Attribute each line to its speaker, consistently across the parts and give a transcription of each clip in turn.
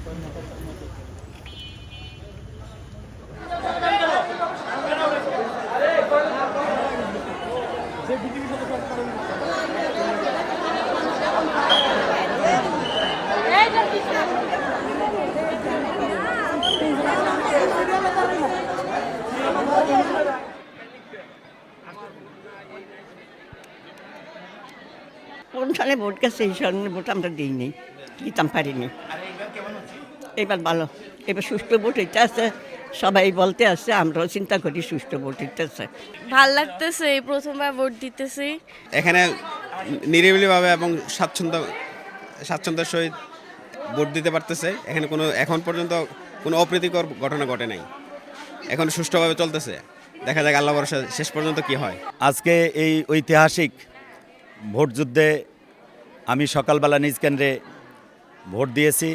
Speaker 1: কোন সালে ভোট গেছে এই সঙ্গে ভোট আমরা দিইনি, দিতাম পারিনি। এবার ভালো, এবার সুষ্ঠু ভোট হইতে আছে, সবাই বলতে আছে, আমরাও চিন্তা করি সুষ্ঠু ভোট হইতেছে।
Speaker 2: ভাল লাগতেছে, এই প্রথমবার ভোট দিতেছি।
Speaker 3: এখানে নিরিবিলিভাবে এবং স্বাচ্ছন্দ্যের সহিত ভোট দিতে পারতেছে। এখানে এখন পর্যন্ত কোনো অপ্রীতিকর ঘটনা ঘটে নাই, এখন সুষ্ঠুভাবে চলতেছে। দেখা যাক আল্লাহ ভরসা শেষ পর্যন্ত কি হয়।
Speaker 4: আজকে এই ঐতিহাসিক ভোট যুদ্ধে আমি সকালবেলা নিজ কেন্দ্রে ভোট দিয়েছি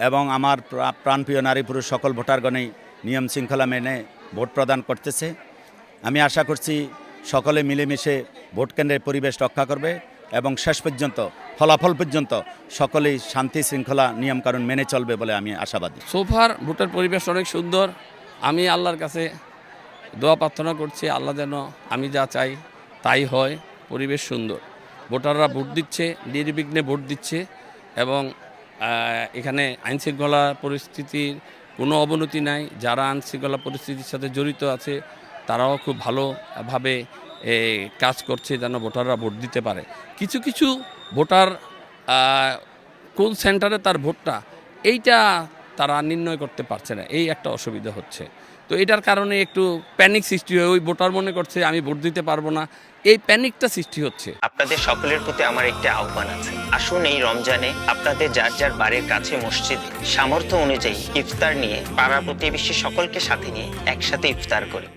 Speaker 4: এবং আমার প্রাণপ্রিয় নারী পুরুষ সকল ভোটারগণই নিয়ম শৃঙ্খলা মেনে ভোট প্রদান করতেছে। আমি আশা করছি সকলে মিলেমিশে ভোট কেন্দ্রের পরিবেশ রক্ষা করবে এবং শেষ পর্যন্ত ফলাফল পর্যন্ত সকলেই শান্তি শৃঙ্খলা নিয়মকানুন মেনে চলবে বলে আমি আশাবাদী।
Speaker 5: সোফার ভোটের পরিবেশ অনেক সুন্দর। আমি আল্লাহর কাছে দোয়া প্রার্থনা করছি, আল্লাহ যেন আমি যা চাই তাই হয়। পরিবেশ সুন্দর, ভোটাররা ভোট দিচ্ছে, নির্বিঘ্নে ভোট দিচ্ছে এবং এখানে আইনশৃঙ্খলা পরিস্থিতির কোনো অবনতি নাই। যারা আইনশৃঙ্খলা পরিস্থিতির সাথে জড়িত আছে তারাও খুব ভালোভাবে কাজ করছে যেন ভোটাররা ভোট দিতে পারে। কিছু কিছু ভোটার কোন সেন্টারে তার ভোটটা এইটা তারা নির্ণয় করতে পারছে না, এই একটা অসুবিধা হচ্ছে। তো এটার কারণে একটু প্যানিক সৃষ্টি হয়, ওই ভোটার মনে করছে আমি ভোট দিতে পারবো না, এই প্যানিকটা সৃষ্টি হচ্ছে।
Speaker 6: আপনাদের সকলের প্রতি আমার একটি আহ্বান আছে, আসুন এই রমজানে আপনাদের যার যার বাড়ির কাছে মসজিদে সামর্থ্য অনুযায়ী ইফতার নিয়ে পাড়া প্রতিবেশী সকলকে সাথে নিয়ে একসাথে ইফতার করি।